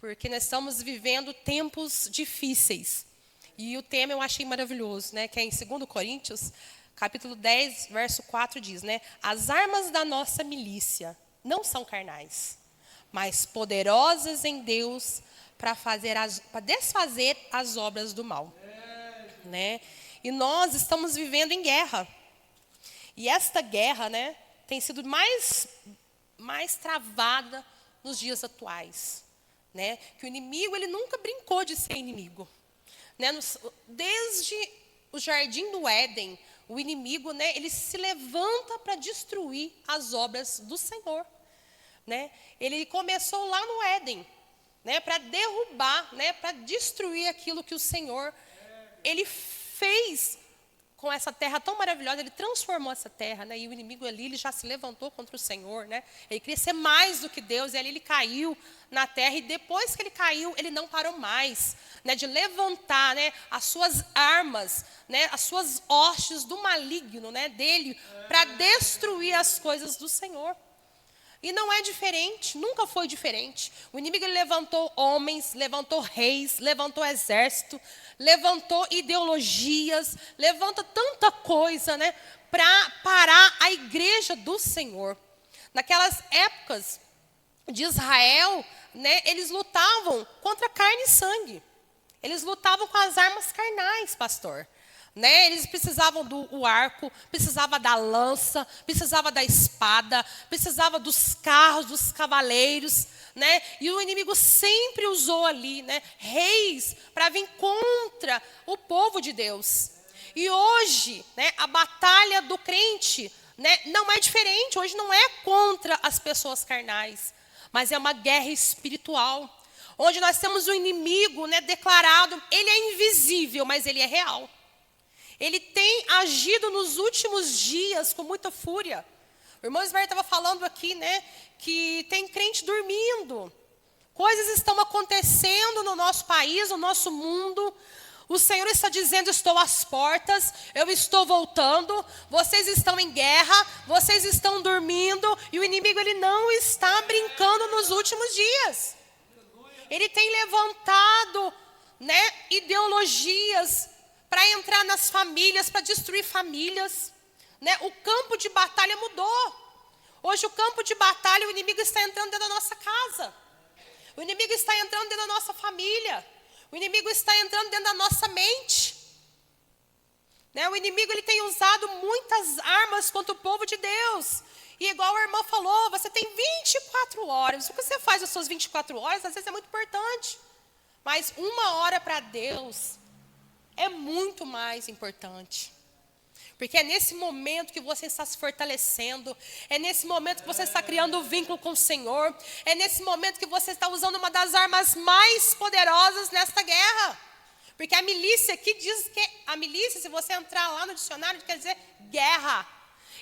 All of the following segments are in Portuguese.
porque nós estamos vivendo tempos difíceis. E o tema eu achei maravilhoso, né? Que é em 2 Coríntios, capítulo 10, verso 4, diz, né? As armas da nossa milícia não são carnais, mas poderosas em Deus para desfazer as obras do mal. Né? E nós estamos vivendo em guerra. E esta guerra, né, tem sido mais travada nos dias atuais. Né? Que o inimigo, ele nunca brincou de ser inimigo. Né? Desde o jardim do Éden, o inimigo, né, ele se levanta para destruir as obras do Senhor. Né? Ele começou lá no Éden, né, para derrubar, né, para destruir aquilo que o Senhor ele fez com essa terra tão maravilhosa. Ele transformou essa terra, né, e o inimigo ali ele já se levantou contra o Senhor, né? Ele queria ser mais do que Deus, e ali ele caiu na terra, e depois que ele caiu, ele não parou mais, né, de levantar, né, as suas armas, né, as suas hostes do maligno, né, dele, para destruir as coisas do Senhor. E não é diferente, nunca foi diferente. O inimigo ele levantou homens, levantou reis, levantou exército, levantou ideologias, levanta tanta coisa, né, para parar a igreja do Senhor. Naquelas épocas de Israel, né, eles lutavam contra carne e sangue. Eles lutavam com as armas carnais, pastor. Né? Eles precisavam do arco, precisava da lança, precisava da espada, precisava dos carros, dos cavaleiros, né? E o inimigo sempre usou ali, né, reis para vir contra o povo de Deus. E hoje, né, a batalha do crente, né, não é diferente. Hoje não é contra as pessoas carnais, mas é uma guerra espiritual, onde nós temos o inimigo, né, declarado. Ele é invisível, mas ele é real. Ele tem agido nos últimos dias com muita fúria. O irmão Ismael estava falando aqui, né, que tem crente dormindo. Coisas estão acontecendo no nosso país, no nosso mundo. O Senhor está dizendo, estou às portas, eu estou voltando, vocês estão em guerra, vocês estão dormindo, e o inimigo ele não está brincando nos últimos dias. Ele tem levantado, né, ideologias para entrar nas famílias, para destruir famílias. Né? O campo de batalha mudou. Hoje o campo de batalha, o inimigo está entrando dentro da nossa casa. O inimigo está entrando dentro da nossa família. O inimigo está entrando dentro da nossa mente. Né? O inimigo ele tem usado muitas armas contra o povo de Deus. E igual a irmã falou, você tem 24 horas. O que você faz nas suas 24 horas, às vezes é muito importante. Mas 1 hora para Deus é muito mais importante. Porque é nesse momento que você está se fortalecendo. É nesse momento que você está criando um vínculo com o Senhor. É nesse momento que você está usando uma das armas mais poderosas nesta guerra. Porque a milícia aqui diz que... A milícia, se você entrar lá no dicionário, quer dizer guerra.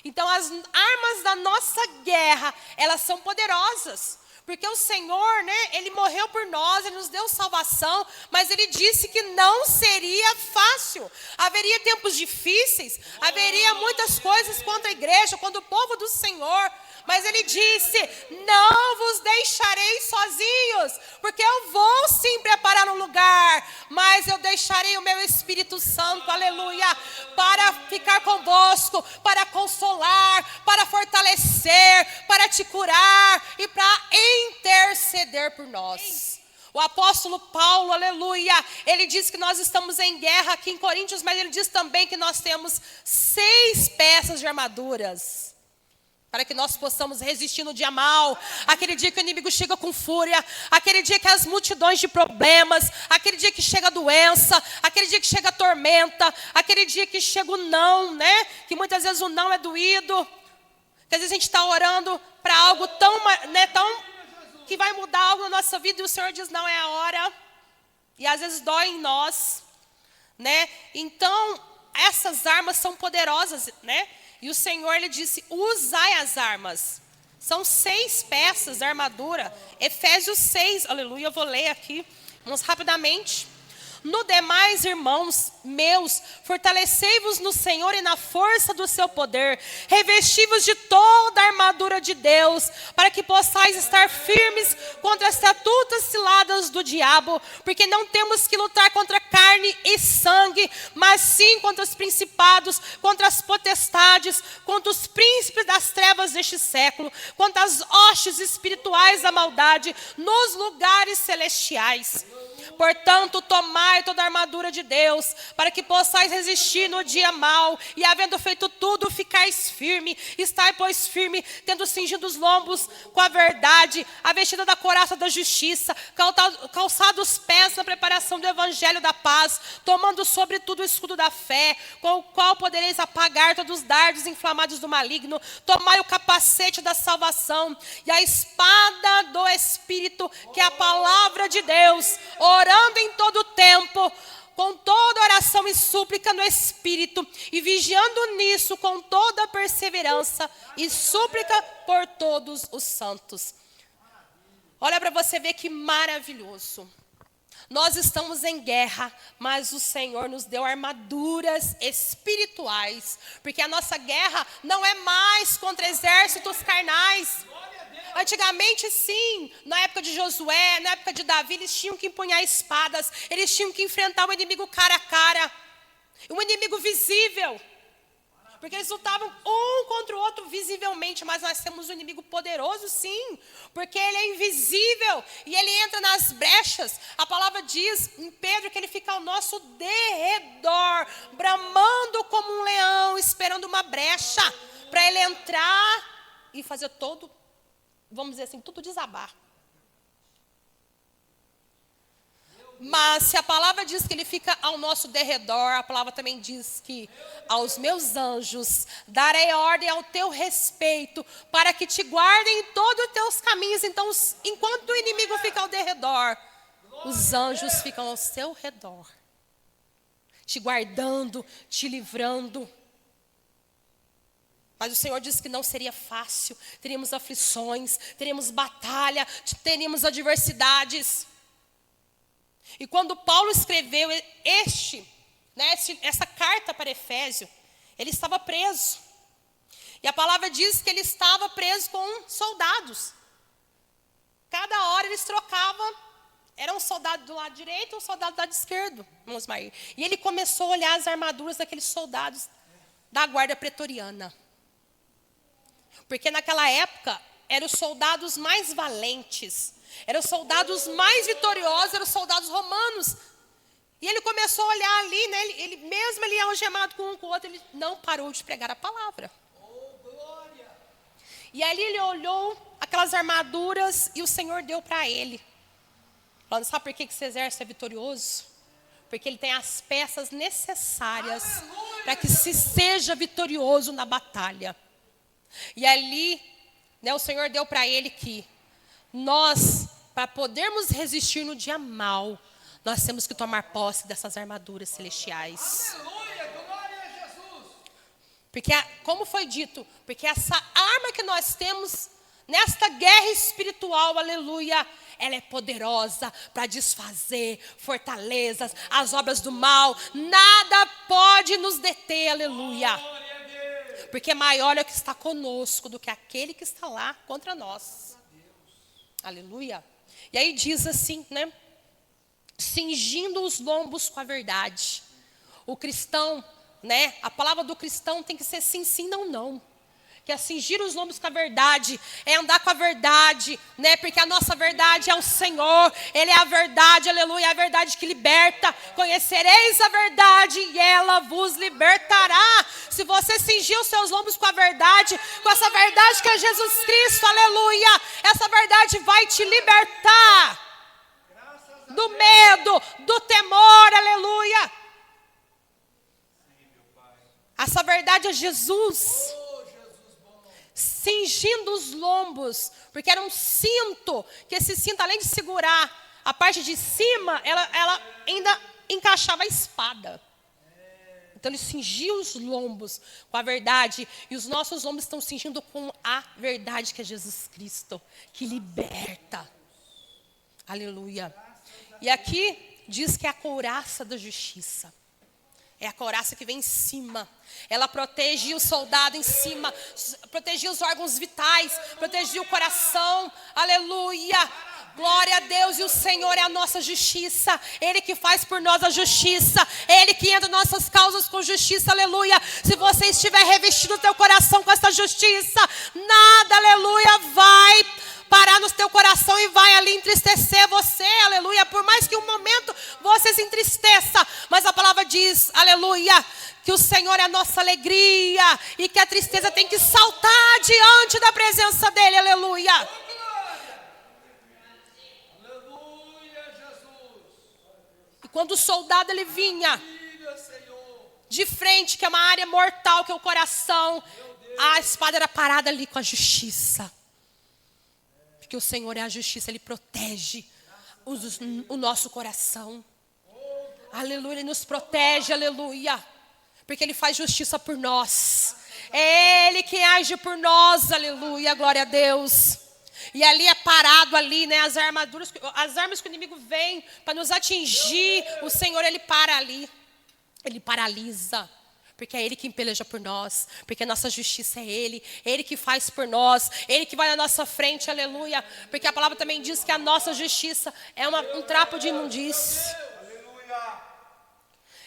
Então as armas da nossa guerra, elas são poderosas. Porque o Senhor, né, ele morreu por nós, ele nos deu salvação, mas ele disse que não seria fácil. Haveria tempos difíceis, haveria muitas coisas contra a igreja, contra o povo do Senhor. Mas ele disse, não vos deixarei sozinhos, porque eu vou sim preparar um lugar, mas eu deixarei o meu Espírito Santo, aleluia, para ficar convosco, para consolar, para fortalecer, para te curar e para interceder por nós. O apóstolo Paulo, aleluia, ele diz que nós estamos em guerra aqui em Coríntios, mas ele diz também que nós temos 6 peças de armaduras, para que nós possamos resistir no dia mal, aquele dia que o inimigo chega com fúria, aquele dia que as multidões de problemas, aquele dia que chega a doença, aquele dia que chega a tormenta, aquele dia que chega o não, né? Que muitas vezes o não é doído, que às vezes a gente está orando para algo tão, né, que vai mudar algo na nossa vida e o Senhor diz, não é a hora, e às vezes dói em nós, né? Então, essas armas são poderosas, né? E o Senhor, ele disse, usai as armas. São 6 peças da armadura. Efésios 6, aleluia, eu vou ler aqui, vamos rapidamente. No demais, irmãos meus, fortalecei-vos no Senhor e na força do seu poder. Revesti-vos de toda a armadura de Deus, para que possais estar firmes contra as astutas ciladas do diabo. Porque não temos que lutar contra carne e sangue, mas sim contra os principados, contra as potestades, contra os príncipes das trevas deste século, contra as hostes espirituais da maldade nos lugares celestiais. Portanto, tomai toda a armadura de Deus, para que possais resistir no dia mau, e havendo feito tudo, ficais firme. Estai, pois, firme, tendo cingido os lombos com a verdade, a vestida da couraça da justiça, calçados os pés na preparação do evangelho da paz, tomando sobretudo o escudo da fé, com o qual podereis apagar todos os dardos inflamados do maligno. Tomai o capacete da salvação e a espada do Espírito, que é a palavra de Deus, orando em todo o tempo, com toda oração e súplica no Espírito, e vigiando nisso com toda perseverança e súplica por todos os santos. Olha para você ver que maravilhoso. Nós estamos em guerra, mas o Senhor nos deu armaduras espirituais, porque a nossa guerra não é mais contra exércitos carnais. Antigamente, sim, na época de Josué, na época de Davi, eles tinham que empunhar espadas, eles tinham que enfrentar o inimigo cara a cara, um inimigo visível, porque eles lutavam um contra o outro visivelmente, mas nós temos um inimigo poderoso, sim, porque ele é invisível e ele entra nas brechas. A palavra diz em Pedro que ele fica ao nosso derredor, bramando como um leão, esperando uma brecha para ele entrar e fazer todo, vamos dizer assim, tudo desabar. Mas se a palavra diz que ele fica ao nosso derredor, a palavra também diz que aos meus anjos darei ordem ao teu respeito, para que te guardem em todos os teus caminhos. Então, enquanto o inimigo fica ao derredor, os anjos ficam ao seu redor, te guardando, te livrando. Mas o Senhor disse que não seria fácil, teríamos aflições, teríamos batalha, teríamos adversidades. E quando Paulo escreveu essa carta para Efésio, ele estava preso. E a palavra diz que ele estava preso com soldados. Cada hora eles trocavam, era um soldado do lado direito e um soldado do lado esquerdo, irmãos Mair. E ele começou a olhar as armaduras daqueles soldados da guarda pretoriana. Porque naquela época, eram os soldados mais valentes, eram os soldados mais vitoriosos, eram os soldados romanos. E ele começou a olhar ali, né? Ele mesmo ali algemado com um com o outro, ele não parou de pregar a palavra. E ali ele olhou aquelas armaduras e o Senhor deu para ele. Falando, sabe por que esse exército é vitorioso? Porque ele tem as peças necessárias para que se seja vitorioso na batalha. E ali, né, o Senhor deu para ele que nós, para podermos resistir no dia mau, nós temos que tomar posse dessas armaduras celestiais. Aleluia, glória a Jesus. Porque, como foi dito, porque essa arma que nós temos nesta guerra espiritual, aleluia, ela é poderosa para desfazer fortalezas, as obras do mal. Nada pode nos deter, aleluia. Porque maior é o que está conosco do que aquele que está lá contra nós. Aleluia. E aí diz assim, né? Cingindo os lombos com a verdade. O cristão, né? A palavra do cristão tem que ser sim, sim, não, não. Que é cingir os lombos com a verdade, é andar com a verdade, né? Porque a nossa verdade é o Senhor, Ele é a verdade, aleluia, é a verdade que liberta. Conhecereis a verdade e ela vos libertará. Se você cingir os seus lombos com a verdade, com essa verdade que é Jesus Cristo, aleluia, essa verdade vai te libertar do medo, do temor, aleluia. Essa verdade é Jesus. Cingindo os lombos, porque era um cinto, que esse cinto, além de segurar a parte de cima, ela ainda encaixava a espada. Então ele cingiu os lombos com a verdade, e os nossos lombos estão cingindo com a verdade que é Jesus Cristo, que liberta. Aleluia. E aqui diz que é a couraça da justiça. É a couraça que vem em cima. Ela protegia o soldado em cima, protegia os órgãos vitais, protegia o coração. Aleluia! Glória a Deus, e o Senhor é a nossa justiça. Ele que faz por nós a justiça. Ele que entra nas nossas causas com justiça, aleluia. Se você estiver revestido o teu coração com essa justiça, nada, aleluia, vai parar no teu coração e vai ali entristecer você, aleluia. Por mais que um momento você se entristeça, mas a palavra diz, aleluia, que o Senhor é a nossa alegria e que a tristeza tem que saltar diante da presença dEle, aleluia. Quando o soldado ele vinha de frente, que é uma área mortal, que é o coração, a espada era parada ali com a justiça. Porque o Senhor é a justiça, Ele protege o nosso coração. Aleluia, Ele nos protege, aleluia. Porque Ele faz justiça por nós. É Ele que age por nós, aleluia, glória a Deus. E ali é parado ali, né, as armas que o inimigo vem para nos atingir, o Senhor Ele para ali, Ele paralisa, porque é Ele quem peleja por nós, porque a nossa justiça é Ele que faz por nós, Ele que vai na nossa frente, aleluia, porque a palavra também diz que a nossa justiça é um trapo de imundície.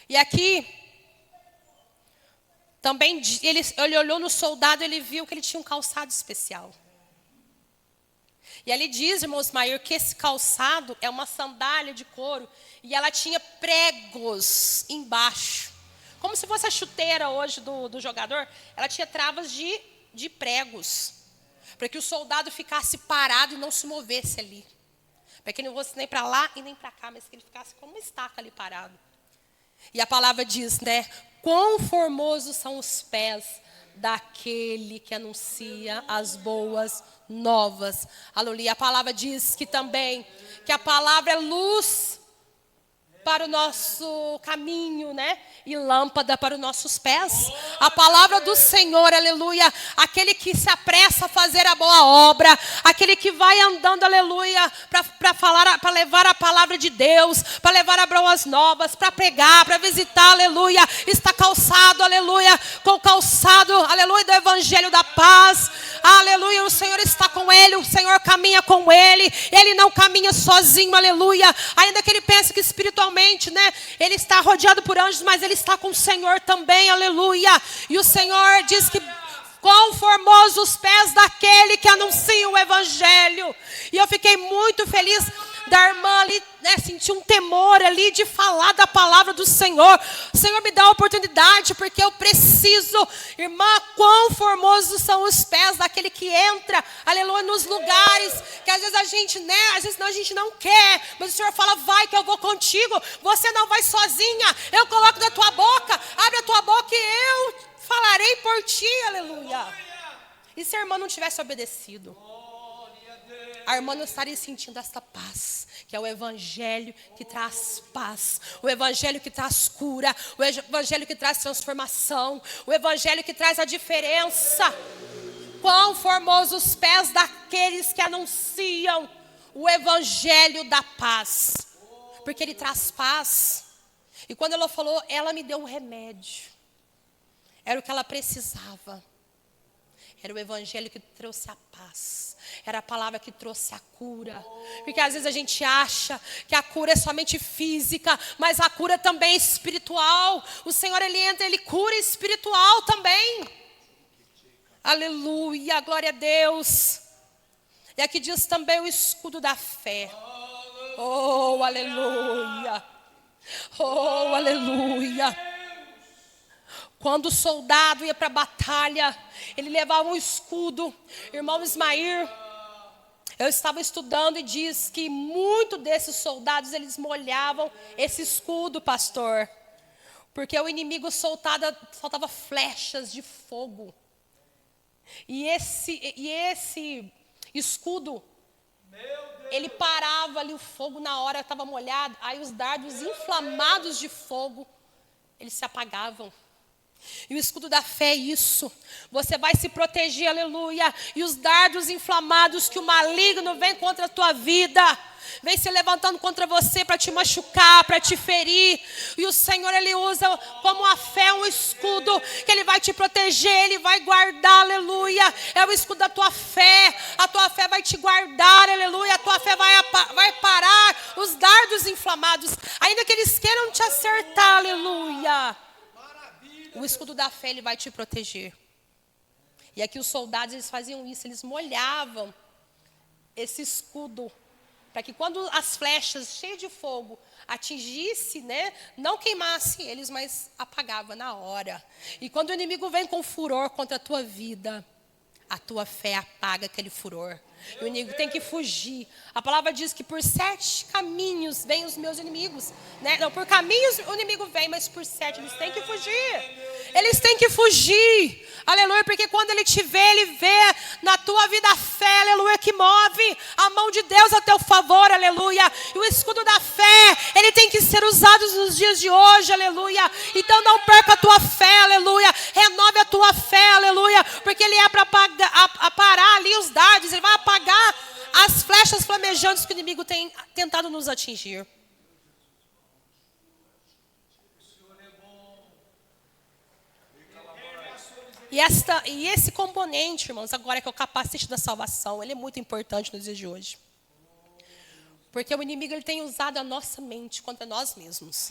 E aqui, também ele olhou no soldado, ele viu que ele tinha um calçado especial. E ali diz, irmão Ismael, que esse calçado é uma sandália de couro e ela tinha pregos embaixo. Como se fosse a chuteira hoje do jogador, ela tinha travas de pregos. Para que o soldado ficasse parado e não se movesse ali. Para que ele não fosse nem para lá e nem para cá, mas que ele ficasse como uma estaca ali parado. E a palavra diz, né? Quão formosos são os pés daquele que anuncia as boas novas. Aleluia. A palavra diz que também, que a palavra é luz para o nosso caminho, né? E lâmpada para os nossos pés. A palavra do Senhor, aleluia. Aquele que se apressa a fazer a boa obra. Aquele que vai andando, aleluia, para levar a palavra de Deus, para levar as boas novas, para pregar, para visitar, aleluia. Está calçado, aleluia, com o calçado, aleluia, do evangelho da paz. Aleluia, o Senhor está com ele, o Senhor caminha com ele. Ele não caminha sozinho, aleluia. Ainda que ele pense que espiritualmente, né, ele está rodeado por anjos, mas ele está com o Senhor também, aleluia. E o Senhor diz que quão formosos os pés daquele que anuncia o evangelho. E eu fiquei muito feliz da irmã ali, né, senti um temor ali de falar da palavra do Senhor. O Senhor me dá a oportunidade, porque eu preciso. Irmã, quão formosos são os pés daquele que entra, aleluia, nos lugares que às vezes a gente, né, às vezes a gente não quer, mas o Senhor fala, vai que eu vou contigo, você não vai sozinha, eu coloco na tua boca, abre a tua boca e eu falarei por ti, aleluia. E se a irmã não tivesse obedecido? A irmã não estaria sentindo esta paz, que é o evangelho que traz paz, o evangelho que traz cura, o evangelho que traz transformação, o evangelho que traz a diferença. Quão formosos os pés daqueles que anunciam o evangelho da paz, porque ele traz paz. E quando ela falou, ela me deu um remédio, era o que ela precisava. Era o evangelho que trouxe a paz. Era a palavra que trouxe a cura. Porque às vezes a gente acha que a cura é somente física, mas a cura também é espiritual. O Senhor, Ele entra, Ele cura espiritual também. Aleluia, glória a Deus. E aqui diz também o escudo da fé. Oh, aleluia. Oh, aleluia. Quando o soldado ia para a batalha, ele levava um escudo. Irmão Ismael, eu estava estudando e diz que muitos desses soldados, eles molhavam esse escudo, pastor. Porque o inimigo soltava flechas de fogo. E esse escudo, ele parava ali o fogo na hora que estava molhado. Aí os dardos inflamados de fogo, eles se apagavam. E o escudo da fé é isso. Você vai se proteger, aleluia. E os dardos inflamados que o maligno vem contra a tua vida, vem se levantando contra você para te machucar, para te ferir. E o Senhor, Ele usa como a fé um escudo, que Ele vai te proteger, Ele vai guardar, aleluia. É o escudo da tua fé. A tua fé vai te guardar, aleluia. A tua fé vai parar os dardos inflamados, ainda que eles queiram te acertar, aleluia. O escudo da fé, ele vai te proteger. E aqui os soldados, eles faziam isso, eles molhavam esse escudo, para que quando as flechas cheias de fogo atingisse, né, não queimasse eles, mas apagava na hora. E quando o inimigo vem com furor contra a tua vida, a tua fé apaga aquele furor. E o inimigo tem que fugir. A palavra diz que por 7 caminhos vêm os meus inimigos, né? Não, por caminhos o inimigo vem, mas por 7 eles têm que fugir. Eles têm que fugir, aleluia, porque quando ele te vê, ele vê na tua vida a fé, aleluia, que move a mão de Deus a teu favor, aleluia. E o escudo da fé, ele tem que ser usado nos dias de hoje, aleluia. Então não perca a tua fé, aleluia. Renove a tua fé, aleluia, porque ele é para parar ali os dardos, ele vai apagar as flechas flamejantes que o inimigo tem tentado nos atingir. E esse componente, irmãos, agora que é o capacete da salvação, ele é muito importante nos dias de hoje. Porque o inimigo, ele tem usado a nossa mente contra nós mesmos.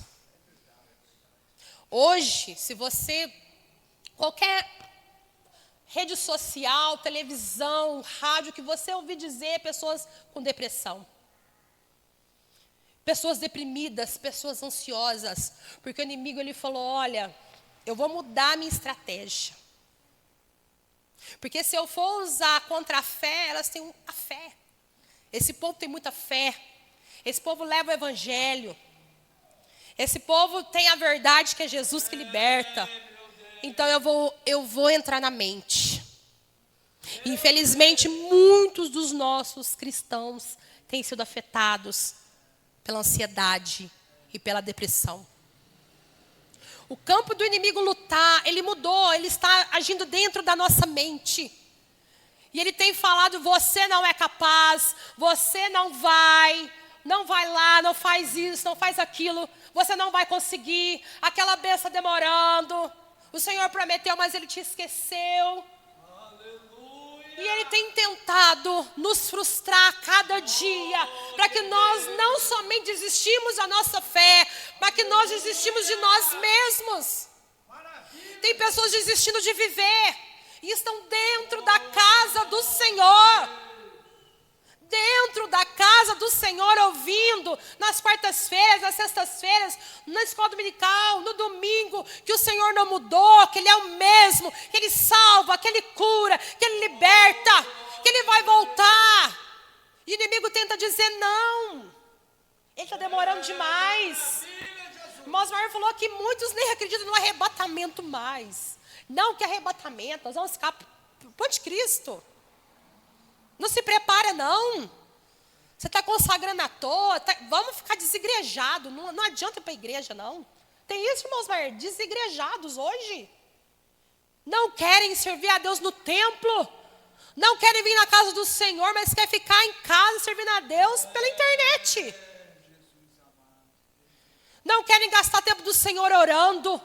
Hoje, se você, qualquer rede social, televisão, rádio, que você ouvir dizer, pessoas com depressão. Pessoas deprimidas, pessoas ansiosas. Porque o inimigo, ele falou, olha, eu vou mudar a minha estratégia. Porque se eu for usar contra a fé, elas têm a fé. Esse povo tem muita fé. Esse povo leva o evangelho. Esse povo tem a verdade, que é Jesus que liberta. Então eu vou entrar na mente. Infelizmente, muitos dos nossos cristãos têm sido afetados pela ansiedade e pela depressão. O campo do inimigo lutar, ele mudou, ele está agindo dentro da nossa mente. E ele tem falado, você não é capaz, você não vai lá, não faz isso, não faz aquilo, você não vai conseguir, aquela bênção demorando, o Senhor prometeu, mas Ele te esqueceu. E Ele tem tentado nos frustrar a cada dia, para que nós não somente desistimos da nossa fé, para que nós desistimos de nós mesmos. Tem pessoas desistindo de viver, e estão dentro da casa do Senhor. Dentro da casa do Senhor, ouvindo nas quartas-feiras, nas sextas-feiras, na escola dominical, no domingo, que o Senhor não mudou, que Ele é o mesmo, que Ele salva, que Ele cura, que Ele liberta, que Ele vai voltar. E o inimigo tenta dizer não, Ele está demorando demais. O irmão Osmar falou que muitos nem acreditam no arrebatamento mais. Não, que arrebatamento, nós vamos ficar para o anticristo. Não se prepara, não. Você está consagrando à toa. Vamos ficar desigrejados. Não adianta ir para a igreja, não. Tem isso, irmãos, desigrejados hoje. Não querem servir a Deus no templo. Não querem vir na casa do Senhor, mas querem ficar em casa servindo a Deus pela internet. Não querem gastar tempo do Senhor orando.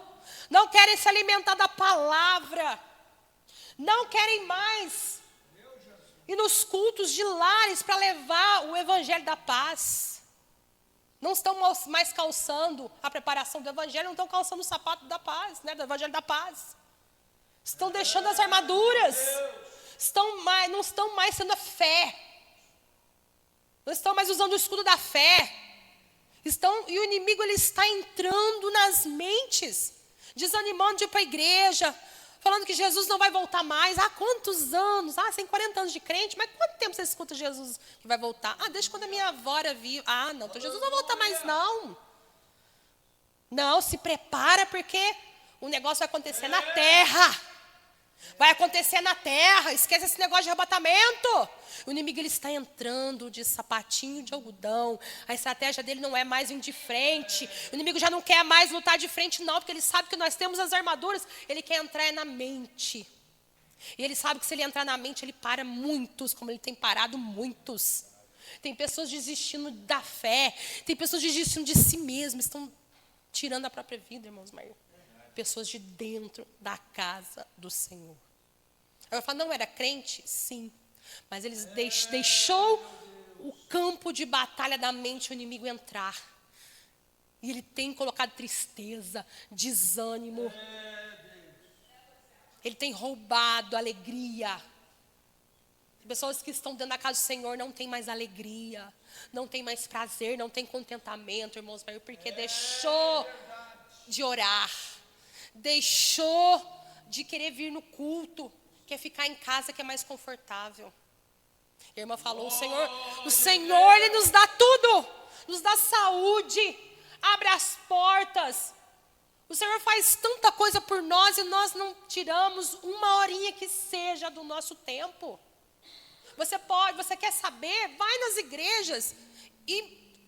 Não querem se alimentar da palavra. Não querem mais e nos cultos de lares para levar o evangelho da paz. Não estão mais calçando a preparação do evangelho, não estão calçando o sapato da paz, né, do evangelho da paz. Estão deixando as armaduras. Não estão mais sendo a fé. Não estão mais usando o escudo da fé. E o inimigo, ele está entrando nas mentes, desanimando de ir para a igreja, falando que Jesus não vai voltar mais. Há quantos anos? Tem 40 anos de crente, mas quanto tempo você escuta Jesus que vai voltar? Desde quando a minha avó era viva. Não, então Jesus não vai voltar mais, não. Não, se prepara, porque o negócio vai acontecer na terra. Vai acontecer na terra, esquece esse negócio de arrebatamento. O inimigo ele está entrando de sapatinho de algodão. A estratégia dele não é mais vir de frente. O inimigo já não quer mais lutar de frente não, porque ele sabe que nós temos as armaduras. Ele quer entrar na mente. E ele sabe que se ele entrar na mente, ele para muitos, como ele tem parado muitos. Tem pessoas desistindo da fé. Tem pessoas desistindo de si mesmas. Estão tirando a própria vida, irmãos. Pessoas de dentro da casa do Senhor. Eu falo, não era crente? Sim. Mas eles deixou o campo de batalha da mente, o inimigo entrar. E ele tem colocado tristeza, desânimo. Ele tem roubado alegria. Pessoas que estão dentro da casa do Senhor não têm mais alegria, não tem mais prazer, não tem contentamento, irmãos, porque deixou de orar, deixou de querer vir no culto, quer ficar em casa que é mais confortável. A irmã falou, o Senhor, Ele nos dá tudo, nos dá saúde, abre as portas. O Senhor faz tanta coisa por nós e nós não tiramos uma horinha que seja do nosso tempo. Você quer saber? Vai nas igrejas e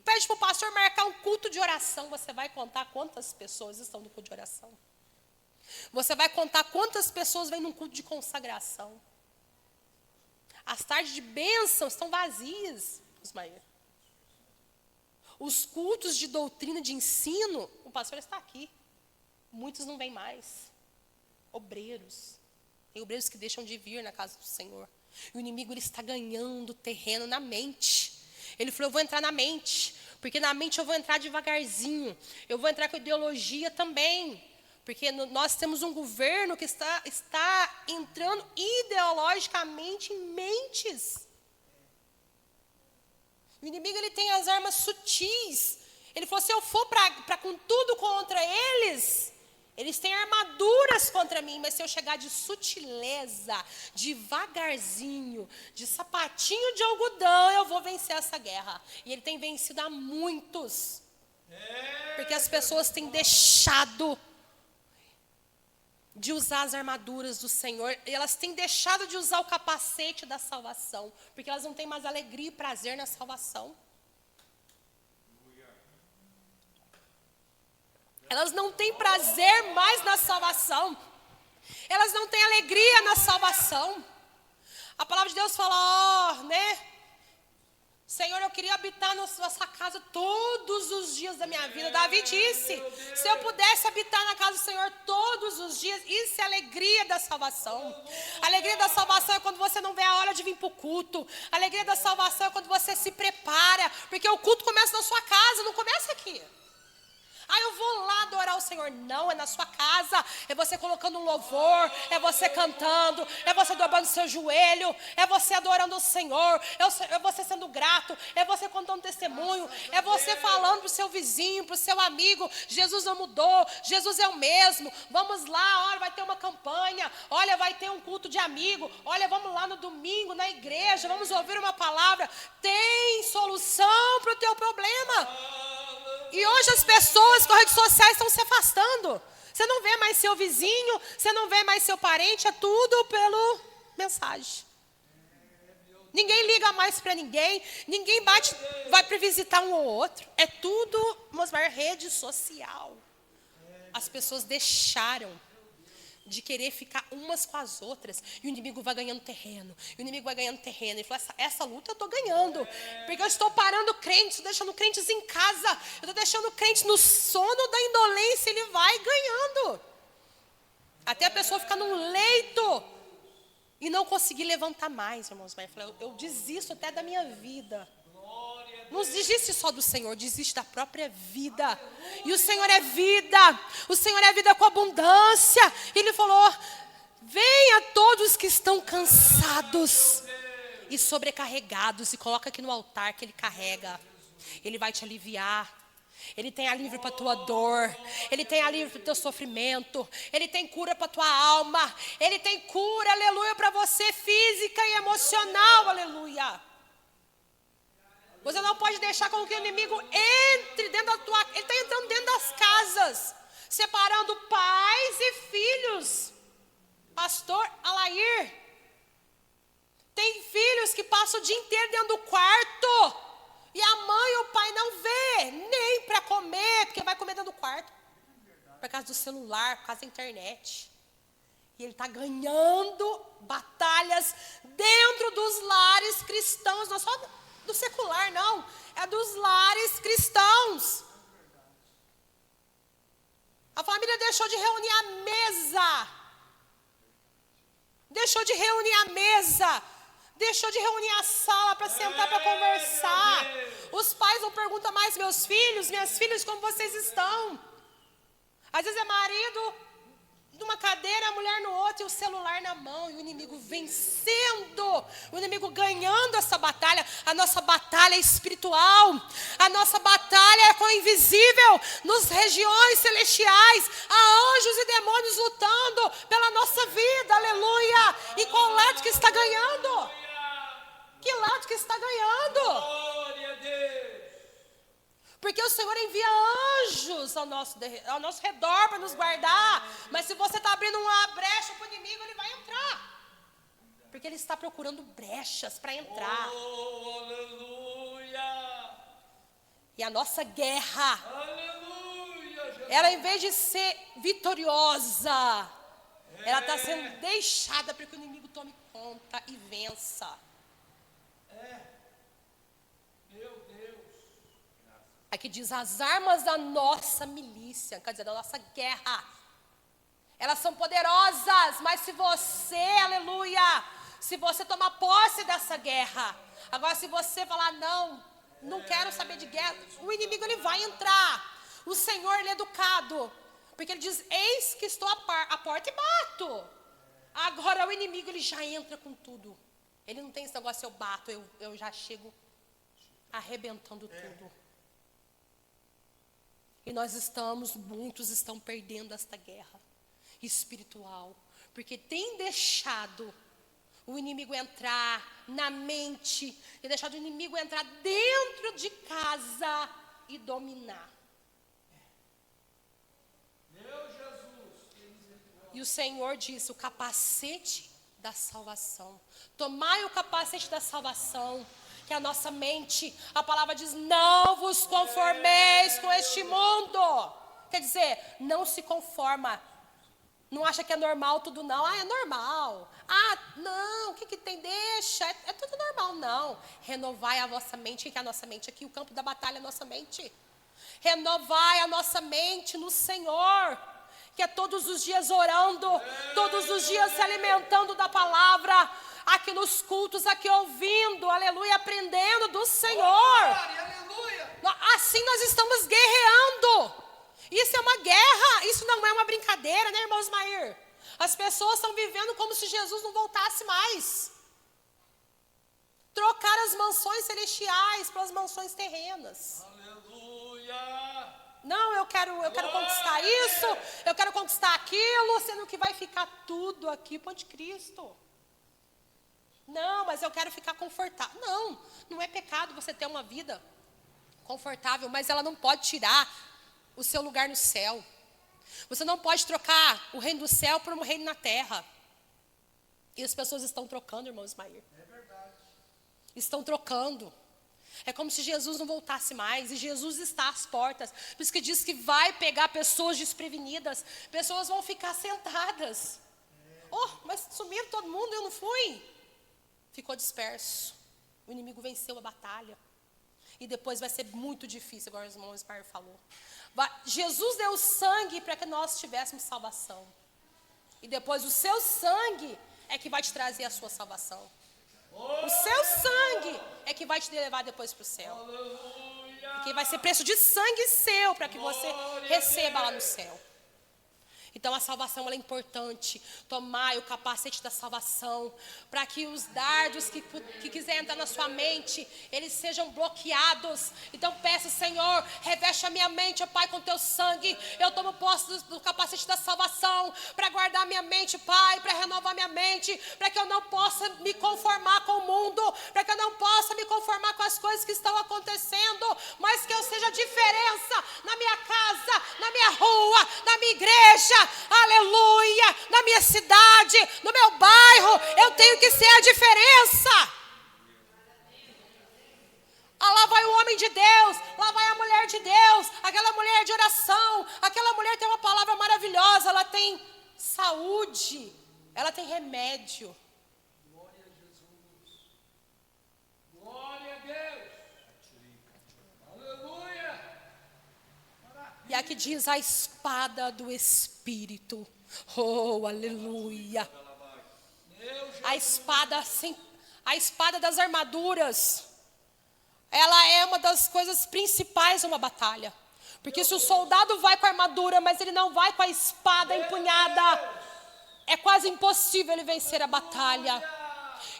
pede para o pastor marcar um culto de oração. Você vai contar quantas pessoas estão no culto de oração. Você vai contar quantas pessoas vêm num culto de consagração. As tardes de bênção estão vazias, Ismael. Os cultos de doutrina, de ensino, o pastor está aqui. Muitos não vêm mais. Obreiros. Tem obreiros que deixam de vir na casa do Senhor. E o inimigo ele está ganhando terreno na mente. Ele falou, eu vou entrar na mente. Porque na mente eu vou entrar devagarzinho. Eu vou entrar com ideologia também. Porque nós temos um governo que está entrando ideologicamente em mentes. O inimigo ele tem as armas sutis. Ele falou, se eu for para com tudo contra eles, eles têm armaduras contra mim, mas se eu chegar de sutileza, devagarzinho, de sapatinho de algodão, eu vou vencer essa guerra. E ele tem vencido a muitos. Porque as pessoas têm deixado de usar as armaduras do Senhor. E elas têm deixado de usar o capacete da salvação. Porque elas não têm mais alegria e prazer na salvação. Elas não têm prazer mais na salvação. Elas não têm alegria na salvação. A palavra de Deus fala, Senhor, eu queria habitar na sua casa todos os dias da minha vida. Davi disse, se eu pudesse habitar na casa do Senhor todos os dias, isso é a alegria da salvação. A alegria da salvação é quando você não vê a hora de vir para o culto. A alegria da salvação é quando você se prepara, porque o culto começa na sua casa, não começa aqui. Eu vou lá adorar o Senhor. Não, é na sua casa. É você colocando um louvor. É você cantando. É você dobrando seu joelho. É você adorando o Senhor. É você sendo grato. É você contando testemunho. É você falando para o seu vizinho, para o seu amigo. Jesus não mudou. Jesus é o mesmo. Vamos lá, olha, vai ter uma campanha. Olha, vai ter um culto de amigo. Olha, vamos lá no domingo, na igreja. Vamos ouvir uma palavra. Tem solução para o teu problema. E hoje as pessoas com redes sociais estão se afastando. Você não vê mais seu vizinho, você não vê mais seu parente, é tudo pelo mensagem. Ninguém liga mais para ninguém, ninguém vai para visitar um ou outro. É tudo, rede social. As pessoas deixaram de querer ficar umas com as outras. E o inimigo vai ganhando terreno. E o inimigo vai ganhando terreno. Ele falou, essa luta eu estou ganhando. Porque eu estou parando crentes, estou deixando crentes em casa. Eu estou deixando crentes no sono da indolência. Ele vai ganhando. Até a pessoa ficar num leito e não conseguir levantar mais, irmãos. Eu desisto até da minha vida. Não desiste só do Senhor, desiste da própria vida. E o Senhor é vida. O Senhor é vida com abundância. E Ele falou, venha todos que estão cansados e sobrecarregados. E coloca aqui no altar que Ele carrega. Ele vai te aliviar. Ele tem alívio para a tua dor. Ele tem alívio para o teu sofrimento. Ele tem cura para a tua alma. Ele tem cura, aleluia, para você física e emocional, aleluia. Você não pode deixar com que o inimigo entre dentro da tua... Ele está entrando dentro das casas, separando pais e filhos. Pastor Alair, tem filhos que passam o dia inteiro dentro do quarto e a mãe e o pai não vê, nem para comer, porque vai comer dentro do quarto, por causa do celular, por causa da internet. E ele está ganhando batalhas dentro dos lares cristãos, não só do secular, não, é dos lares cristãos. A família deixou de reunir a mesa. Deixou de reunir a mesa. Deixou de reunir a sala para sentar para conversar. Os pais não perguntam mais, meus filhos, minhas filhas, como vocês estão? Às vezes é marido numa cadeira, a mulher no outro e o celular na mão. E o inimigo vencendo. O inimigo ganhando essa batalha. A nossa batalha é espiritual. A nossa batalha é com o invisível. Nas regiões celestiais. Há anjos e demônios lutando pela nossa vida. Aleluia. E qual lado que está ganhando? Que lado que está ganhando? Glória a Deus. Porque o Senhor envia anjos ao nosso redor para nos guardar. Mas se você está abrindo uma brecha para o inimigo, ele vai entrar. Porque ele está procurando brechas para entrar. Oh, aleluia. E a nossa guerra, Aleluia, Jesus. ela em vez de ser vitoriosa, ela está sendo deixada para que o inimigo tome conta e vença. Meu Deus. Aqui diz as armas da nossa milícia, quer dizer, da nossa guerra. Elas são poderosas, mas se você, aleluia, se você tomar posse dessa guerra, agora se você falar, não quero saber de guerra, o inimigo ele vai entrar. O Senhor, ele é educado, porque ele diz, eis que estou à porta e bato. Agora o inimigo, ele já entra com tudo. Ele não tem esse negócio, eu bato, eu já chego arrebentando tudo. E muitos estão perdendo esta guerra espiritual, porque tem deixado o inimigo entrar na mente, tem deixado o inimigo entrar dentro de casa e dominar. Meu Jesus. E o Senhor disse, o capacete da salvação. Tomai o capacete da salvação, que é a nossa mente. A palavra diz, não vos conformeis com este mundo. Quer dizer, não se conforma. Não acha que é normal tudo, não. É normal. Não, o que tem? Deixa. É tudo normal, não. Renovai a vossa mente. O que é a nossa mente aqui? O campo da batalha é a nossa mente. Renovai a nossa mente no Senhor. Que é todos os dias orando. Todos os dias se alimentando da palavra. Aqui nos cultos, aqui ouvindo, aleluia, aprendendo do Senhor. Glória, aleluia. Assim nós estamos guerreando. Isso é uma guerra, isso não é uma brincadeira, né, irmão Ismair? As pessoas estão vivendo como se Jesus não voltasse mais. Trocar as mansões celestiais pelas mansões terrenas. Aleluia. Não, eu quero conquistar isso, eu quero conquistar aquilo, sendo que vai ficar tudo aqui para o anticristo. Não, mas eu quero ficar confortável. Não é pecado você ter uma vida confortável, mas ela não pode tirar o seu lugar no céu. Você não pode trocar o reino do céu por um reino na terra. E as pessoas estão trocando, irmão Ismair. É verdade. Estão trocando. É como se Jesus não voltasse mais. E Jesus está às portas. Por isso que diz que vai pegar pessoas desprevenidas. Pessoas vão ficar sentadas. Mas sumiram todo mundo, eu não fui. Ficou disperso. O inimigo venceu a batalha. E depois vai ser muito difícil, agora o irmão Ismair falou. Jesus deu sangue para que nós tivéssemos salvação. E depois o seu sangue é que vai te trazer a sua salvação. O seu sangue é que vai te levar depois para o céu. Porque vai ser preço de sangue seu para que você receba lá no céu. Então a salvação ela é importante. Tomai o capacete da salvação, para que os dardos que quiser entrar na sua mente, eles sejam bloqueados. Então peça, Senhor, reveste a minha mente, ó Pai, com teu sangue. Eu tomo posse do capacete da salvação, para guardar minha mente, Pai, para renovar minha mente, para que eu não possa me conformar com o mundo, para que eu não possa me conformar com as coisas que estão acontecendo, mas que eu seja diferença na minha casa, na minha rua, na minha igreja, aleluia, na na minha cidade, no meu bairro, eu tenho que ser a diferença. Ah, lá vai o homem de Deus, lá vai a mulher de Deus, aquela mulher de oração, aquela mulher tem uma palavra maravilhosa, ela tem saúde, ela tem remédio. Glória a Jesus. Glória a Deus. Aleluia. E aqui diz a espada do Espírito. Oh, aleluia. A espada das armaduras. Ela é uma das coisas principais de uma batalha. Porque se o soldado vai com a armadura, mas ele não vai com a espada empunhada, é quase impossível ele vencer a batalha.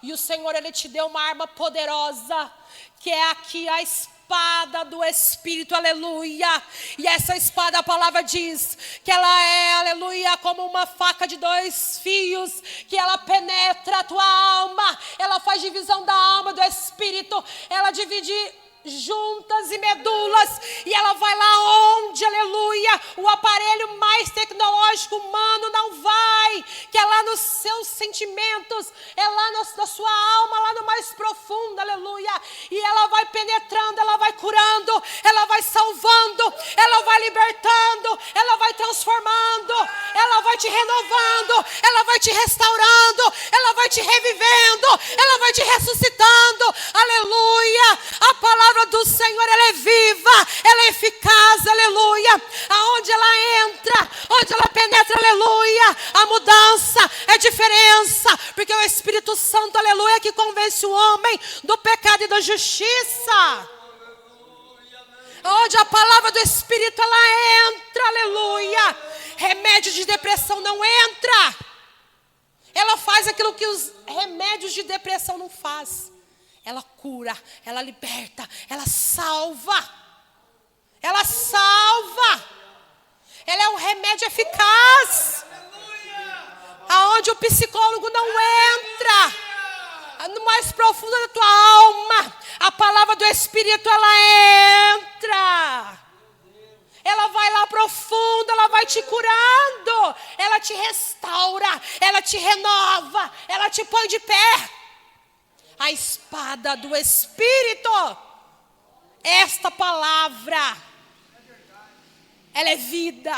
E o Senhor, Ele te deu uma arma poderosa, que é aqui a espada do Espírito, aleluia. E essa espada, a palavra diz que ela é, aleluia, como uma faca de 2 fios, que ela penetra a tua alma, ela faz divisão da alma, do Espírito, ela divide juntas e medulas, e ela vai lá onde, aleluia, o aparelho mais tecnológico humano não vai, que é lá nos seus sentimentos, é lá na sua alma, lá no mais profundo, aleluia, e ela vai penetrando, ela vai curando, ela vai salvando, ela vai libertando, ela vai transformando, ela vai te renovando, ela vai te restaurando, ela vai te revivendo, ela vai te ressuscitando, aleluia. A palavra do Senhor, ela é viva, ela é eficaz, aleluia. Aonde ela entra, onde ela penetra, aleluia, a mudança é diferença, porque é o Espírito Santo, aleluia, que convence o homem do pecado e da justiça. Onde a palavra do Espírito, ela entra, aleluia, remédio de depressão não entra. Ela faz aquilo que os remédios de depressão não fazem. Ela cura, ela liberta, ela salva. Ela salva. Ela é um remédio eficaz. Aonde o psicólogo não entra. No mais profundo da tua alma, a palavra do Espírito, ela entra. Ela vai lá profundo, ela vai te curando. Ela te restaura, ela te renova, ela te põe de pé. A espada do Espírito, esta palavra, ela é vida.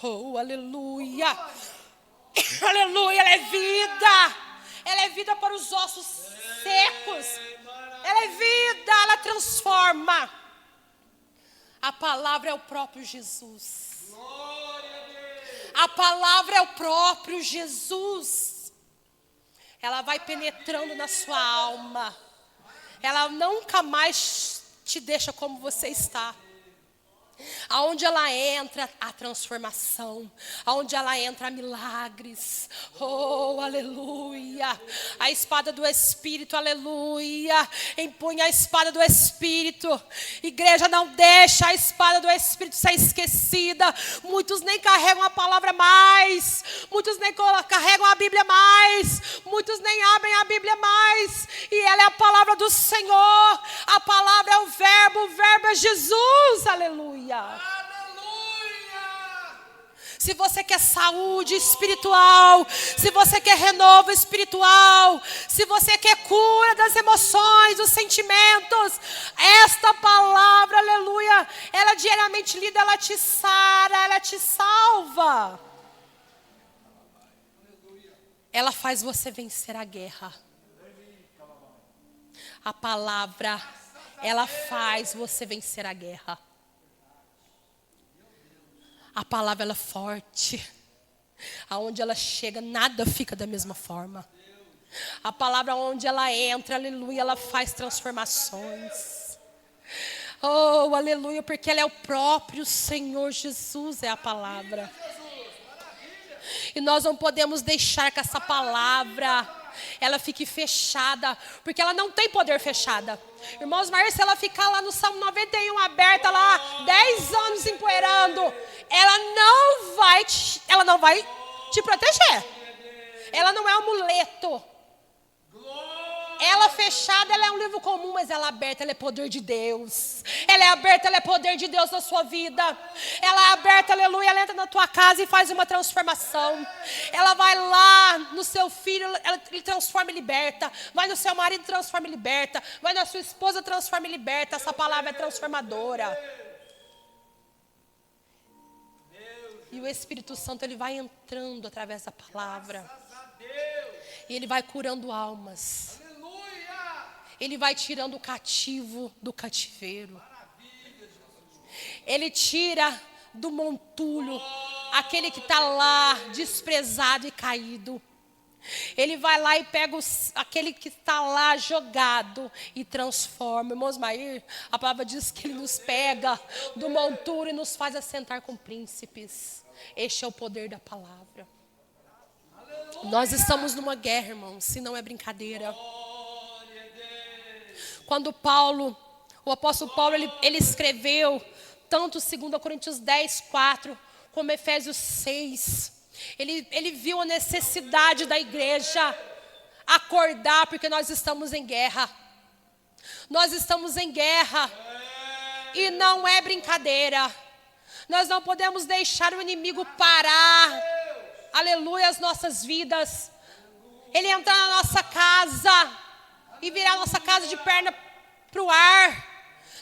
Oh, aleluia. Aleluia, ela é vida. Ela é vida para os ossos secos. Ela é vida, ela transforma. A palavra é o próprio Jesus. A palavra é o próprio Jesus. Ela vai penetrando na sua alma. Ela nunca mais te deixa como você está. Aonde ela entra, a transformação. Aonde ela entra, milagres. Oh, aleluia. A espada do Espírito, aleluia. Empunha a espada do Espírito. Igreja, não deixa a espada do Espírito ser esquecida. Muitos nem carregam a palavra mais. Muitos nem carregam a Bíblia mais. Muitos nem abrem a Bíblia mais. E ela é a palavra do Senhor. A palavra é o verbo é Jesus, aleluia. Se você quer saúde espiritual, se você quer renovo espiritual, se você quer cura das emoções, dos sentimentos, esta palavra, aleluia, ela diariamente lida, ela te sara, ela te salva. Ela faz você vencer a guerra. A palavra, ela faz você vencer a guerra. A palavra, ela é forte. Aonde ela chega, nada fica da mesma forma. A palavra, onde ela entra, aleluia, ela faz transformações. Oh, aleluia, porque ela é o próprio Senhor Jesus, é a palavra. E nós não podemos deixar que essa palavra, ela fique fechada, porque ela não tem poder fechada. Irmãos, mas se ela ficar lá no Salmo 91 aberta lá, 10 anos empoeirando, ela não vai te proteger. Ela não é um amuleto. Ela fechada, ela é um livro comum, mas ela aberta, ela é poder de Deus. Ela é aberta, ela é poder de Deus na sua vida. Ela é aberta, aleluia, ela entra na tua casa e faz uma transformação. Ela vai lá no seu filho, ele transforma e liberta. Vai no seu marido, transforma e liberta. Vai na sua esposa, transforma e liberta. Essa palavra é transformadora. E o Espírito Santo, ele vai entrando através da palavra. E ele vai curando almas. Ele vai tirando o cativo do cativeiro. Ele tira do montulho aquele que está lá desprezado e caído. Ele vai lá e pega aquele que está lá jogado e transforma. Irmãos Mair, a palavra diz que ele nos pega do monturo e nos faz assentar com príncipes. Este é o poder da palavra. Nós estamos numa guerra, irmãos, se não é brincadeira. Quando o apóstolo Paulo, ele escreveu tanto 2 Coríntios 10, 4, como Efésios 6. Ele viu a necessidade da igreja acordar, porque nós estamos em guerra. Nós estamos em guerra. E não é brincadeira. Nós não podemos deixar o inimigo parar, aleluia, as nossas vidas. Ele entrar na nossa casa e virar a nossa casa de perna para o ar.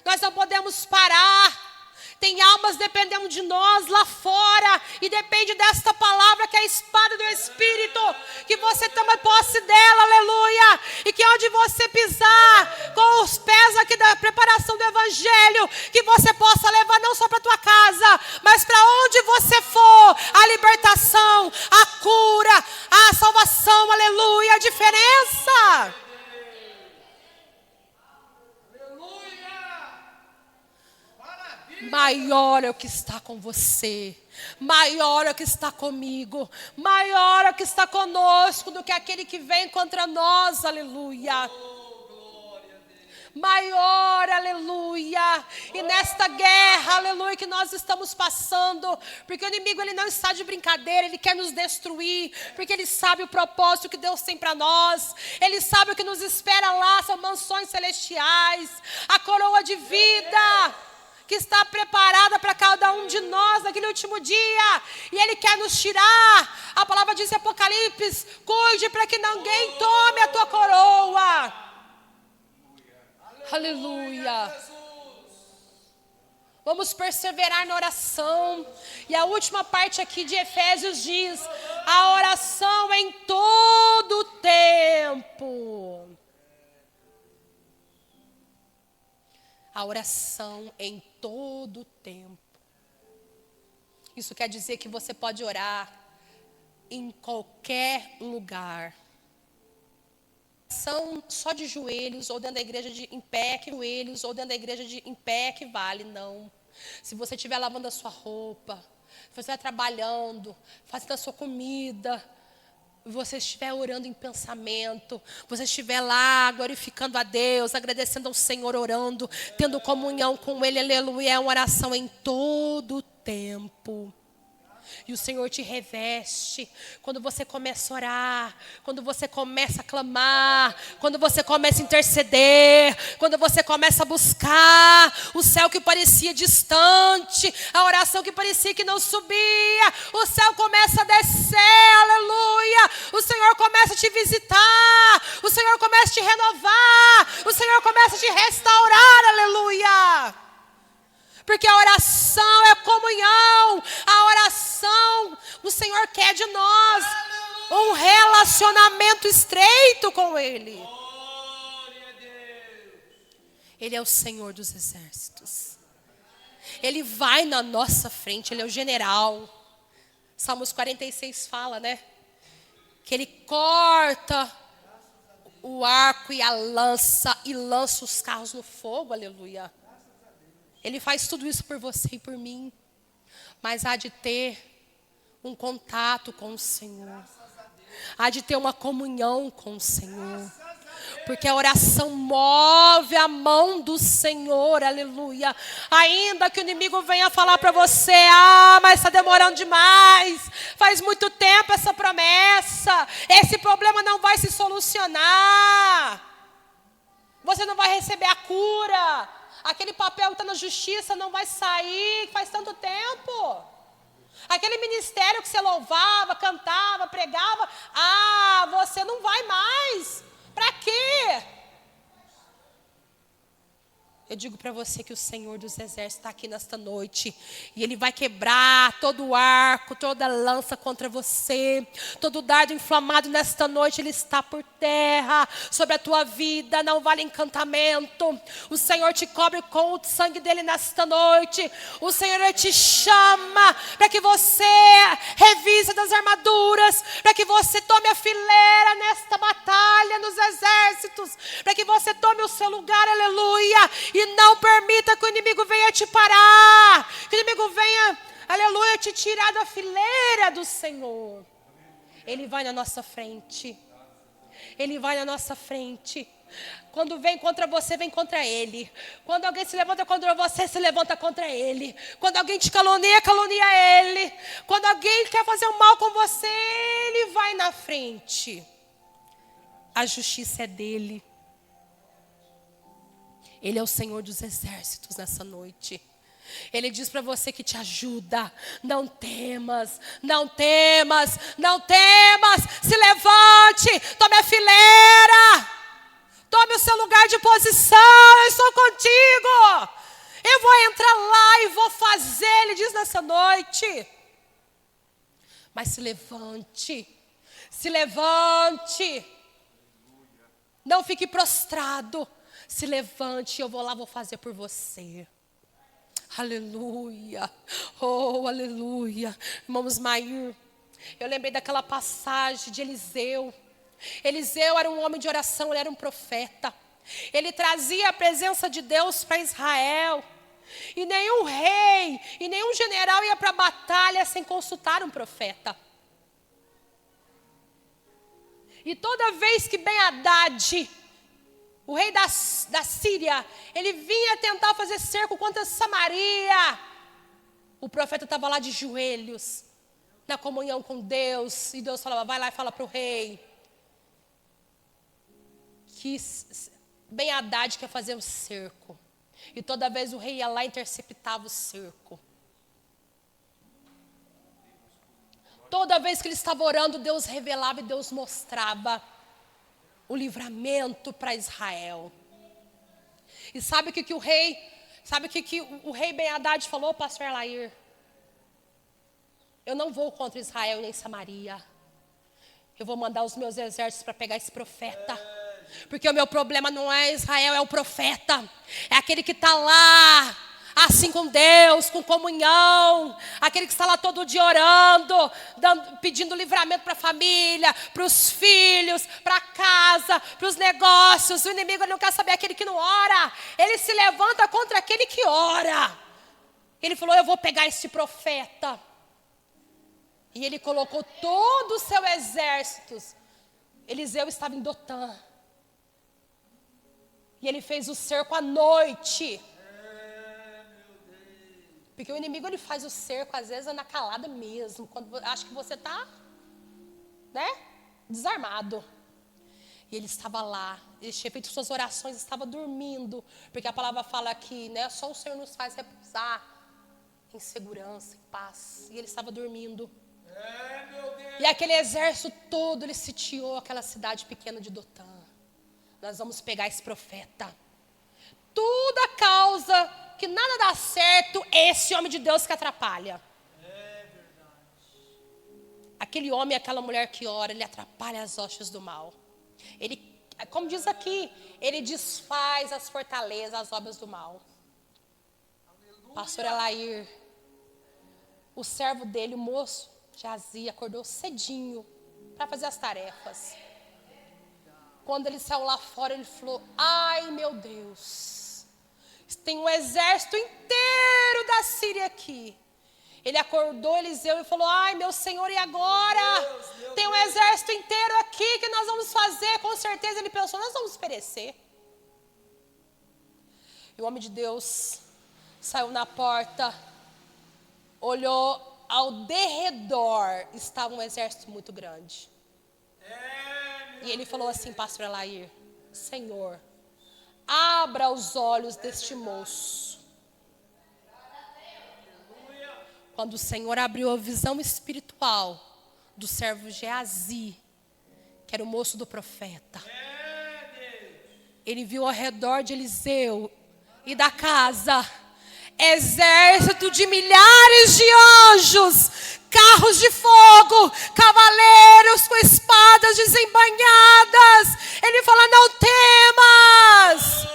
Nós não podemos parar. Tem almas dependendo de nós lá fora. E depende desta palavra que é a espada do Espírito. Que você toma posse dela, aleluia. E que onde você pisar, com os pés aqui da preparação do Evangelho, que você possa levar não só para a tua casa, mas para onde você for, a libertação, a cura, a salvação, aleluia, a diferença. Maior é o que está com você, maior é o que está comigo, maior é o que está conosco do que aquele que vem contra nós, aleluia. Maior, aleluia. E nesta guerra, aleluia, que nós estamos passando, porque o inimigo, ele não está de brincadeira, ele quer nos destruir, porque ele sabe o propósito que Deus tem para nós. Ele sabe o que nos espera lá, são mansões celestiais, a coroa de vida que está preparada para cada um de nós naquele último dia. E Ele quer nos tirar. A palavra diz em Apocalipse: cuide para que ninguém tome a tua coroa. Aleluia. Vamos perseverar na oração. E a última parte aqui de Efésios diz: a oração em todo tempo. A oração em todo tempo. Isso quer dizer que você pode orar em qualquer lugar. Oração só de joelhos ou dentro da igreja em pé, que joelhos ou dentro da igreja em pé que vale, não. Se você estiver lavando a sua roupa, se você estiver trabalhando, fazendo a sua comida, você estiver orando em pensamento, você estiver lá glorificando a Deus, agradecendo ao Senhor, orando, tendo comunhão com Ele, aleluia, é uma oração em todo o tempo. E o Senhor te reveste quando você começa a orar, quando você começa a clamar, quando você começa a interceder, quando você começa a buscar o céu que parecia distante, a oração que parecia que não subia, o céu começa a descer, aleluia, o Senhor começa a te visitar, o Senhor começa a te renovar, o Senhor começa a te restaurar, aleluia. Porque a oração é comunhão. A oração, o Senhor quer de nós um relacionamento estreito com Ele. Ele é o Senhor dos exércitos. Ele vai na nossa frente, Ele é o general. Salmos 46 fala, né? Que Ele corta o arco e a lança e lança os carros no fogo, aleluia. Ele faz tudo isso por você e por mim. Mas há de ter um contato com o Senhor. Há de ter uma comunhão com o Senhor. Porque a oração move a mão do Senhor, aleluia. Ainda que o inimigo venha falar para você: mas está demorando demais. Faz muito tempo essa promessa. Esse problema não vai se solucionar. Você não vai receber a cura. Aquele papel que está na justiça não vai sair, faz tanto tempo. Aquele ministério que você louvava, cantava, pregava, você não vai mais. Para quê? Eu digo para você que o Senhor dos Exércitos está aqui nesta noite. E Ele vai quebrar todo o arco, toda lança contra você. Todo dardo inflamado nesta noite, ele está por terra. Sobre a tua vida, não vale encantamento. O Senhor te cobre com o sangue dele nesta noite. O Senhor ele te chama para que você revise das armaduras. Para que você tome a fileira nesta batalha nos exércitos. Para que você tome o seu lugar, aleluia. E não permita que o inimigo venha te parar. Que o inimigo venha, aleluia, te tirar da fileira do Senhor. Ele vai na nossa frente. Ele vai na nossa frente. Quando vem contra você, vem contra ele. Quando alguém se levanta contra você, se levanta contra ele. Quando alguém te calunia, calunia ele. Quando alguém quer fazer o mal com você, ele vai na frente. A justiça é dele. Ele é o Senhor dos Exércitos nessa noite. Ele diz para você que te ajuda. Não temas, não temas, não temas. Se levante, tome a fileira. Tome o seu lugar de posição. Eu estou contigo. Eu vou entrar lá e vou fazer, ele diz nessa noite. Mas se levante. Se levante. Não fique prostrado. Se levante, eu vou lá, vou fazer por você. Aleluia. Oh, aleluia. Irmãos Mair, eu lembrei daquela passagem de Eliseu. Eliseu era um homem de oração, ele era um profeta. Ele trazia a presença de Deus para Israel. E nenhum rei e nenhum general ia para a batalha sem consultar um profeta. E toda vez que Ben-Hadad, o rei da Síria, ele vinha tentar fazer cerco contra Samaria, o profeta estava lá de joelhos, na comunhão com Deus. E Deus falava, vai lá e fala para o rei que Ben-Hadad quer fazer um cerco. E toda vez o rei ia lá e interceptava o cerco. Toda vez que ele estava orando, Deus revelava e Deus mostrava o livramento para Israel. E sabe o que o rei Ben-Hadad falou, pastor Elair? Eu não vou contra Israel nem Samaria. Eu vou mandar os meus exércitos para pegar esse profeta. Porque o meu problema não é Israel, é o profeta. É aquele que está lá, assim com Deus, com comunhão. Aquele que está lá todo dia orando, pedindo livramento para a família, para os filhos, para a casa, para os negócios. O inimigo não quer saber aquele que não ora. Ele se levanta contra aquele que ora. Ele falou, eu vou pegar esse profeta. E ele colocou todo o seu exército. Eliseu estava em Dotã. E ele fez o cerco à noite. Porque o inimigo ele faz o cerco, às vezes, na calada mesmo. Quando acha que você está, desarmado. E ele estava lá. Ele tinha feito suas orações, estava dormindo. Porque a palavra fala que só o Senhor nos faz repousar em segurança, em paz. E ele estava dormindo. E aquele exército todo, ele sitiou aquela cidade pequena de Dotã. Nós vamos pegar esse profeta. Tudo a causa que nada dá certo, esse homem de Deus que atrapalha. É verdade. Aquele homem, aquela mulher que ora, ele atrapalha as hostes do mal. Ele, como diz aqui, ele desfaz as fortalezas, as obras do mal. Aleluia. Pastor Elair, o servo dele, o moço, jazia, acordou cedinho para fazer as tarefas. Quando ele saiu lá fora, ele falou, ai meu Deus, tem um exército inteiro da Síria aqui. Ele acordou Eliseu e falou, ai meu Senhor, e agora? Tem um exército inteiro aqui, que nós vamos fazer? Com certeza ele pensou, nós vamos perecer. E o homem de Deus saiu na porta, olhou ao derredor, estava um exército muito grande. E ele falou assim, pastor Elair, Senhor, abra os olhos deste moço. Quando o Senhor abriu a visão espiritual do servo Geazi, que era o moço do profeta, ele viu ao redor de Eliseu e da casa exército de milhares de anjos, carros de fogo, cavaleiros com espadas desembainhadas. Ele fala: não temas,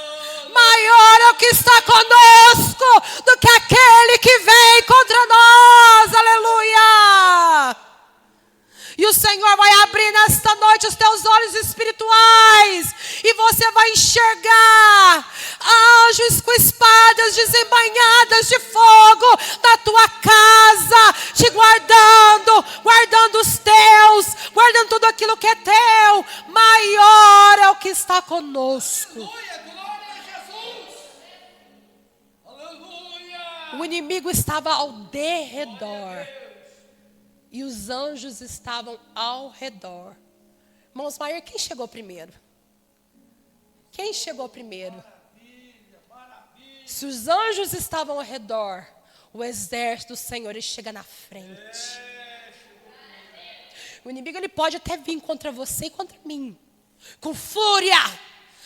maior é o que está conosco do que aquele que vem contra nós. Aleluia! E o Senhor vai abrir nesta noite os teus olhos espirituais, e você vai enxergar anjos com espadas desembainhadas de fogo na tua casa, te guardando, guardando os teus, guardando tudo aquilo que é teu. Maior é o que está conosco. Aleluia, glória a Jesus. Aleluia. O inimigo estava ao derredor e os anjos estavam ao redor. Irmãos Maier, quem chegou primeiro? Quem chegou primeiro? Se os anjos estavam ao redor, o exército do Senhor ele chega na frente. O inimigo ele pode até vir contra você e contra mim, com fúria,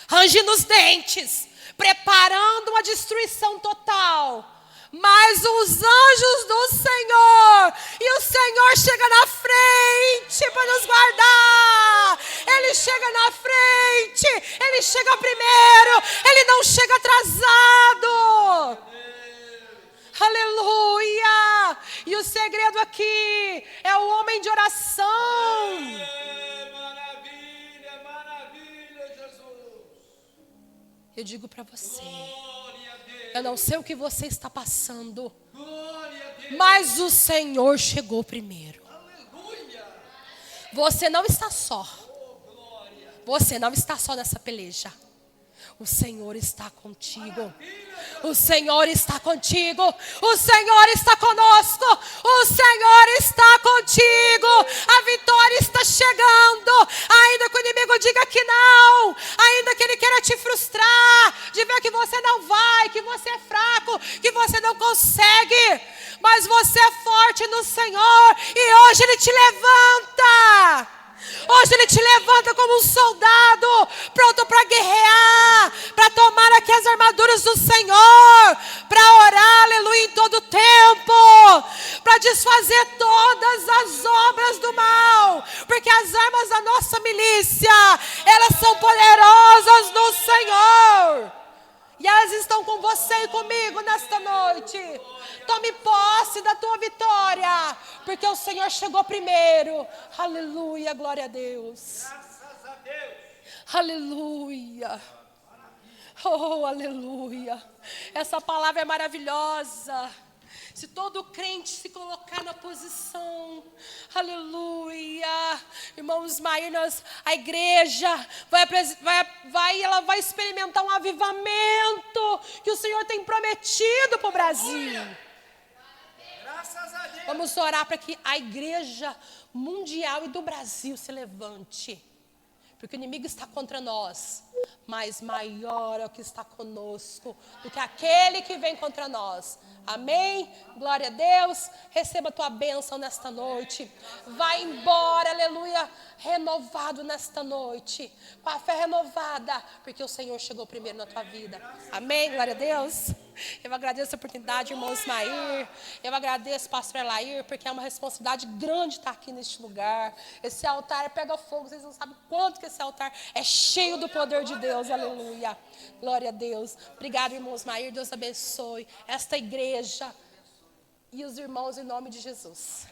rangindo os dentes, preparando uma destruição total. Mas os anjos do Senhor, e o Senhor chega na frente para nos guardar. Ele chega na frente, ele chega primeiro, ele não chega atrasado. Aleluia! E o segredo aqui é o homem de oração. Maravilha, maravilha, Jesus. Eu digo para você, eu não sei o que você está passando, Glória a Deus. mas o Senhor chegou primeiro. Aleluia. Você não está só. Você não está só nessa peleja. O Senhor está contigo. O Senhor está contigo. O Senhor está conosco. O Senhor está contigo. A vitória está chegando. Ainda que o inimigo diga que não, ainda que ele queira te frustrar, de ver que você não vai, que você é fraco, que você não consegue, mas você é forte no Senhor, e hoje Ele te levanta. Hoje Ele te levanta como um soldado, pronto para guerrear, para tomar aqui as armaduras do Senhor, para orar, aleluia, em todo tempo, para desfazer todas as obras do mal, porque as armas da nossa milícia, elas são poderosas no Senhor, e elas estão com você e comigo nesta noite. Tome posse da tua vitória, porque o Senhor chegou primeiro. Aleluia, glória a Deus. Graças a Deus. Aleluia. Oh, aleluia. Essa palavra é maravilhosa. Se todo crente se colocar na posição, aleluia, irmãos Maier, a igreja ela vai experimentar um avivamento que o Senhor tem prometido para o Brasil. Graças a Deus. Vamos orar para que a igreja mundial e do Brasil se levante. Porque o inimigo está contra nós, mas maior é o que está conosco do que aquele que vem contra nós. Amém? Glória a Deus. Receba a tua bênção nesta noite. Vai embora, aleluia, renovado nesta noite, com a fé renovada, porque o Senhor chegou primeiro na tua vida. Amém? Glória a Deus. Eu agradeço a oportunidade, irmãos Maier. Eu agradeço, pastor Elair, porque é uma responsabilidade grande estar aqui neste lugar. Esse altar pega fogo, vocês não sabem quanto que esse altar é cheio do poder de Deus. Aleluia. Glória a Deus. Obrigado, irmãos Maier. Deus abençoe esta igreja e os irmãos em nome de Jesus.